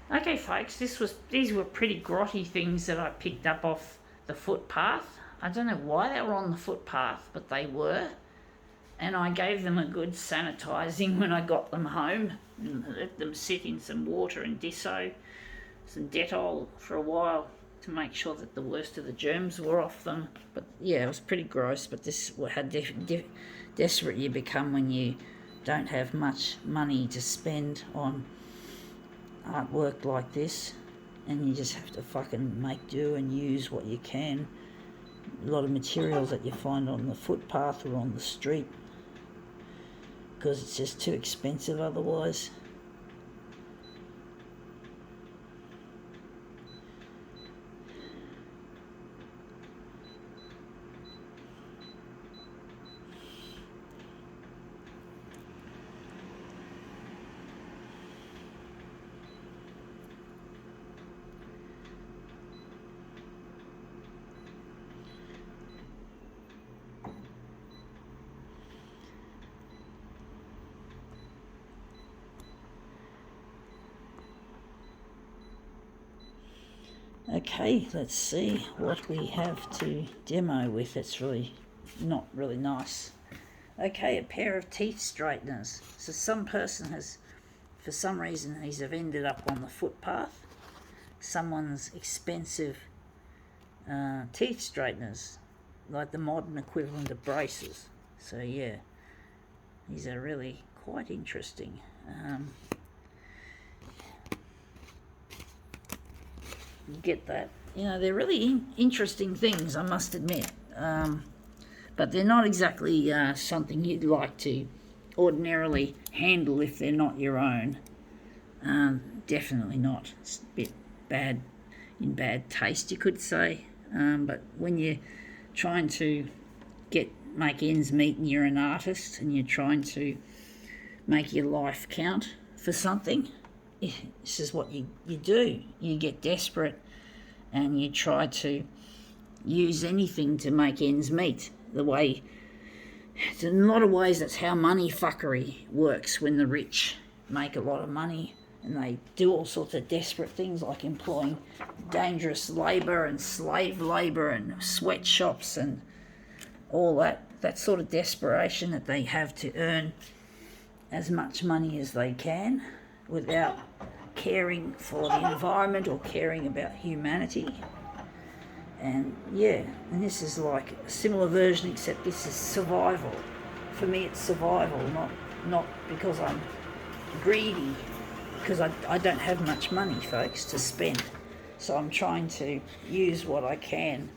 Okay, folks, these were pretty grotty things that I picked up off the footpath. I don't know why they were on the footpath, but they were. And I gave them a good sanitising when I got them home and let them sit in some water and Disso, some Dettol for a while to make sure that the worst of the germs were off them. But yeah, it was pretty gross. But this is how desperate you become when you don't have much money to spend on artwork like this, and you just have to fucking make do and use what you can. A lot of materials that you find on the footpath or on the street, because it's just too expensive otherwise. Okay, let's see what we have to demo with. It's really not really nice. Okay, a pair of teeth straighteners. So some person has, for some reason, he's have ended up on the footpath. Someone's expensive teeth straighteners, like the modern equivalent of braces. So yeah, these are really quite interesting. You get that? You know, they're really interesting things, I must admit. But they're not exactly something you'd like to ordinarily handle if they're not your own. Definitely not. It's a bit bad, in bad taste, you could say. But when you're trying to make ends meet and you're an artist and you're trying to make your life count for something, this is what you do. You get desperate and you try to use anything to make ends meet. In a lot of ways, that's how money fuckery works when the rich make a lot of money and they do all sorts of desperate things like employing dangerous labour and slave labour and sweatshops and all that sort of desperation that they have to earn as much money as they can without caring for the environment or caring about humanity. And yeah, and this is like a similar version, except this is survival. For me, it's survival, not because I'm greedy, because I don't have much money, folks, to spend. So I'm trying to use what I can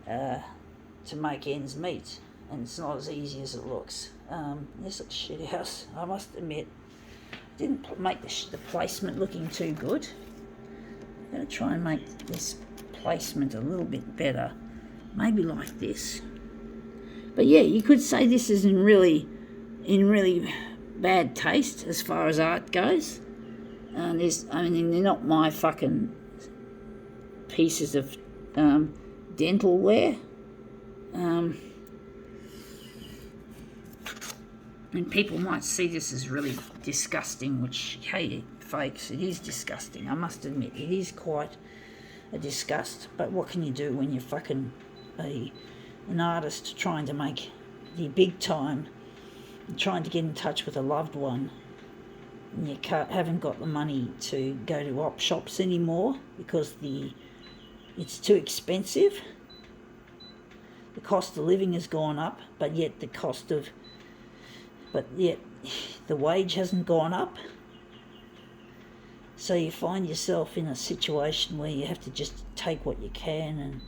to make ends meet, and it's not as easy as it looks. This looks shit house, I must admit. Didn't make the placement looking too good. I'm going to try and make this placement a little bit better, maybe like this. But yeah, you could say this is in really bad taste as far as art goes. And they're not my fucking pieces of dental ware. And people might see this as really disgusting, which, hey, folks, it is disgusting. I must admit, it is quite a disgust. But what can you do when you're fucking an artist trying to make the big time, trying to get in touch with a loved one, and you haven't got the money to go to op shops anymore because it's too expensive. The cost of living has gone up, but yet the wage hasn't gone up. So you find yourself in a situation where you have to just take what you can and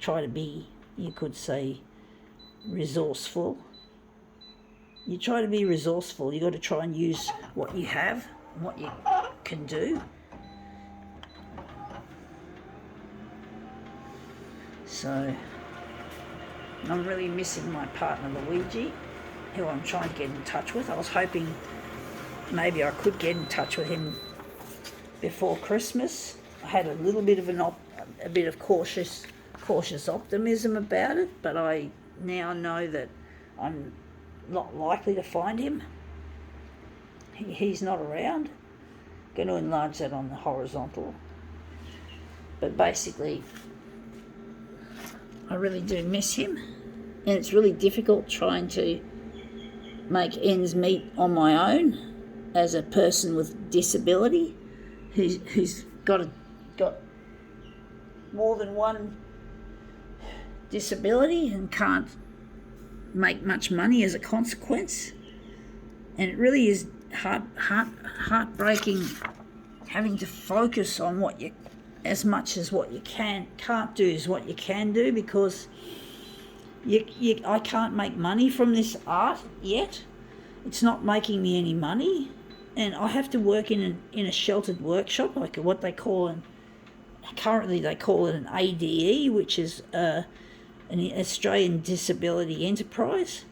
try to be, you could say, resourceful. You try to be resourceful. You got to try and use what you have, what you can do. So I'm really missing my partner Luigi, who I'm trying to get in touch with. I was hoping maybe I could get in touch with him before Christmas. I had a little bit of a bit of cautious optimism about it, but I now know that I'm not likely to find him. He's not around. going to enlarge that on the horizontal. But basically, I really do miss him, and it's really difficult trying to make ends meet on my own as a person with disability who's got more than one disability and can't make much money as a consequence. And it really is heartbreaking having to focus on what you, as much as what you can't do is what you can do, because I can't make money from this art yet. It's not making me any money, and I have to work in a sheltered workshop, like what they call currently they call it an ADE, which is an Australian Disability Enterprise.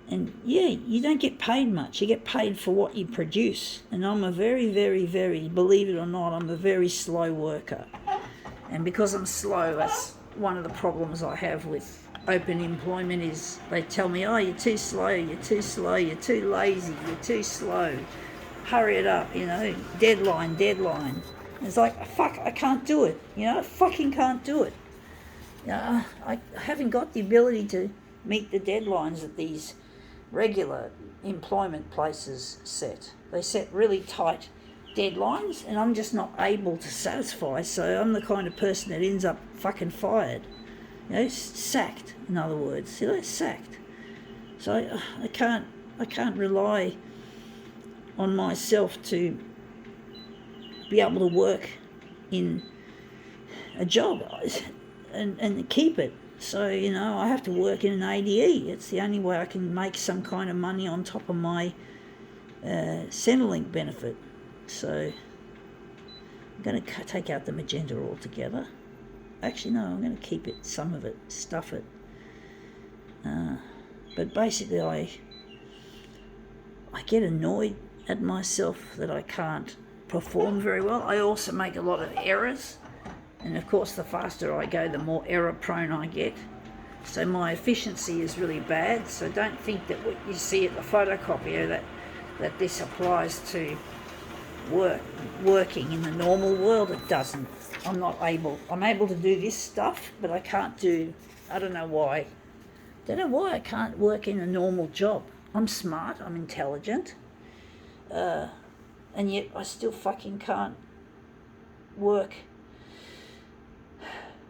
And yeah, you don't get paid much. You get paid for what you produce. And I'm a very, very, very, believe it or not, I'm a very slow worker. And because I'm slow, that's one of the problems I have with open employment is they tell me, oh, you're too slow, you're too slow, you're too lazy, you're too slow. Hurry it up, deadline. And it's like, fuck, I can't do it. I fucking can't do it. I haven't got the ability to meet the deadlines that these regular employment places set. They set really tight deadlines, and I'm just not able to satisfy, so I'm the kind of person that ends up fucking fired. Sacked, in other words. Sacked. So I can't rely on myself to be able to work in a job and keep it. So, I have to work in an ADE. It's the only way I can make some kind of money on top of my Centrelink benefit. So I'm going to take out the magenta altogether. Actually, no, I'm going to keep it, some of it, stuff it. But basically, I get annoyed at myself that I can't perform very well. I also make a lot of errors. And of course, the faster I go, the more error prone I get. So my efficiency is really bad. So don't think that what you see at the photocopier that this applies to working in the normal world. It doesn't. I'm able to do this stuff, but I can't do, I don't know why. Don't know why I can't work in a normal job. I'm smart, I'm intelligent, and yet I still fucking can't work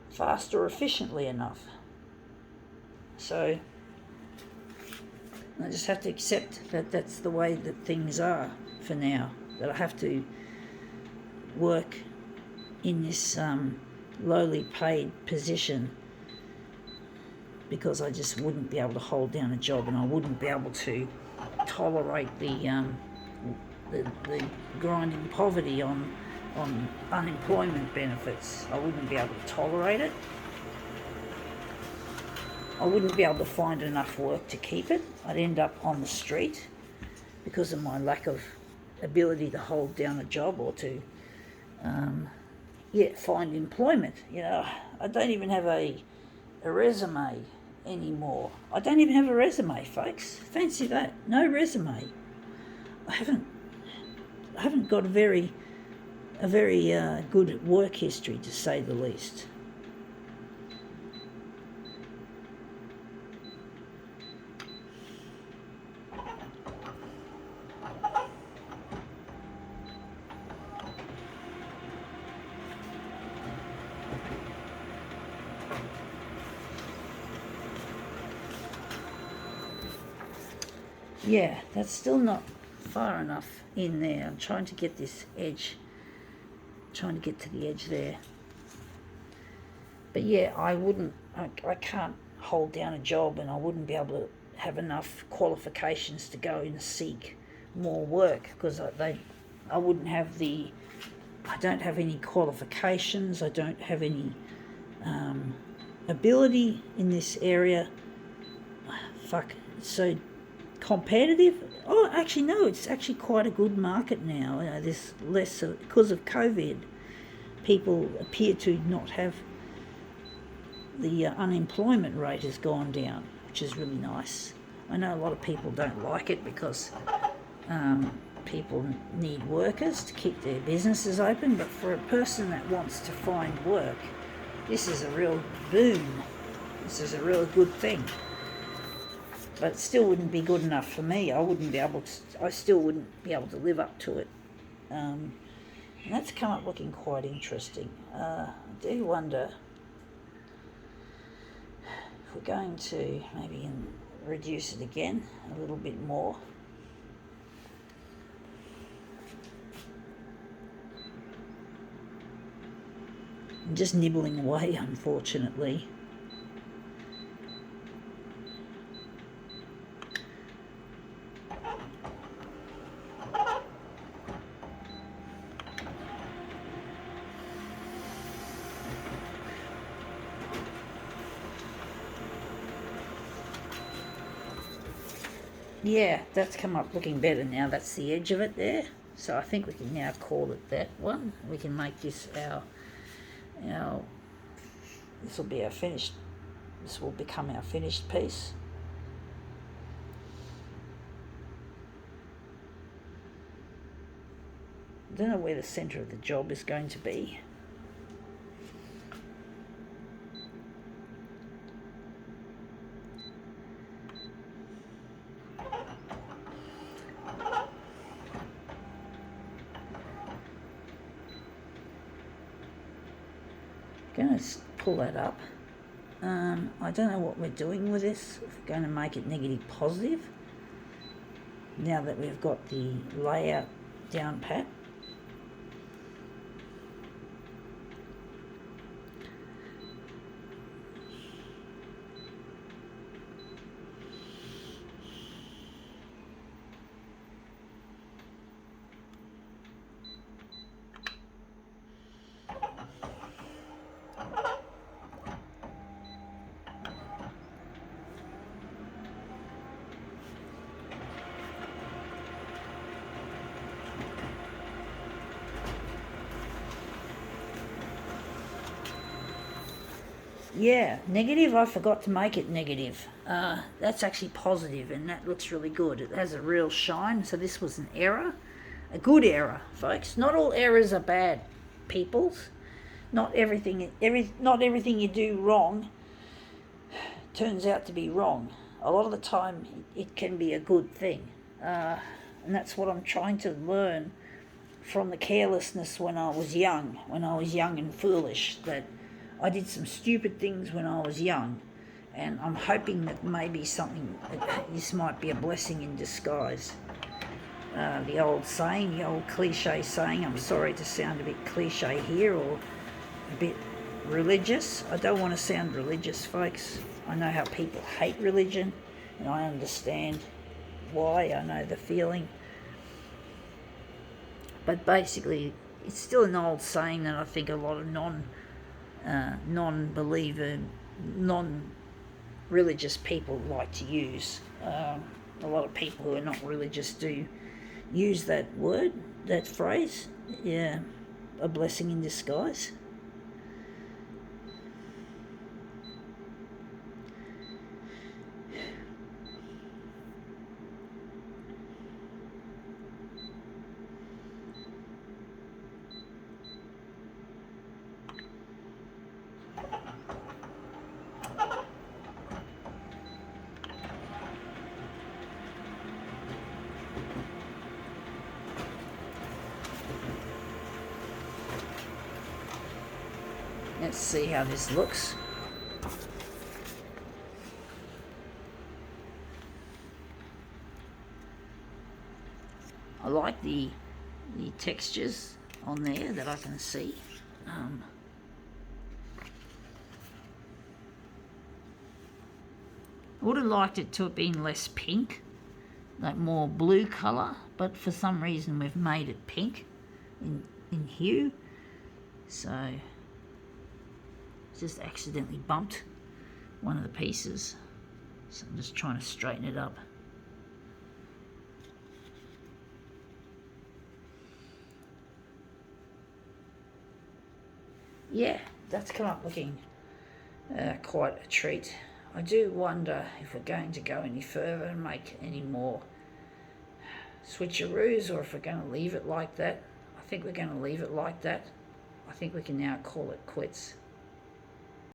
fast or efficiently enough. So I just have to accept that that's the way that things are for now, that I have to work in this lowly paid position because I just wouldn't be able to hold down a job, and I wouldn't be able to tolerate the grinding poverty on unemployment benefits. I wouldn't be able to tolerate it. I wouldn't be able to find enough work to keep it. I'd end up on the street because of my lack of ability to hold down a job or to find employment. I don't even have a resume anymore. I don't even have a resume, folks. Fancy that. No resume. I haven't got a very good work history, to say the least. Yeah, that's still not far enough in there. I'm trying to get this edge, trying to get to the edge there. But yeah, I can't hold down a job, and I wouldn't be able to have enough qualifications to go and seek more work, because I don't have any qualifications, I don't have any ability in this area. Fuck, it's so competitive. Oh, actually no, it's actually quite a good market now. There's less because of COVID. People appear to not have, the unemployment rate has gone down, which is really nice. I know a lot of people don't like it because people need workers to keep their businesses open, but for a person that wants to find work, this is a real boon. This is a real good thing. But it still wouldn't be good enough for me. I still wouldn't be able to live up to it. And that's come up looking quite interesting. I do wonder if we're going to maybe reduce it again a little bit more. I'm just nibbling away, unfortunately. Yeah, that's come up looking better now. That's the edge of it there. So I think we can now call it that one. We can make this this will be our finished, this will become our finished piece. I don't know where the centre of the job is going to be. Going to pull that up. I don't know what we're doing with this. If we're going to make it negative positive now that we've got the layout down pat. Yeah, negative, I forgot to make it negative. That's actually positive, and that looks really good. It has a real shine, so this was an error. A good error, folks. Not all errors are bad, peoples. Not everything you do wrong turns out to be wrong. A lot of the time, it can be a good thing. And that's what I'm trying to learn from the carelessness when I was young and foolish, that I did some stupid things when I was young, and I'm hoping that maybe this might be a blessing in disguise. The old saying, the old cliche saying, I'm sorry to sound a bit cliche here or a bit religious. I don't want to sound religious, folks. I know how people hate religion, and I understand why. I know the feeling. But basically, it's still an old saying that I think a lot of non-believer, non-religious people like to use. A lot of people who are not religious do use that word, that phrase, yeah, a blessing in disguise. Let's see how this looks. I like the textures on there that I can see. I would have liked it to have been less pink, like more blue colour, but for some reason we've made it pink in hue. So just accidentally bumped one of the pieces, so I'm just trying to straighten it up. Yeah, that's come up looking quite a treat. I do wonder if we're going to go any further and make any more switcheroos, or if we're going to leave it like that. I think we're going to leave it like that. I think we can now call it quits.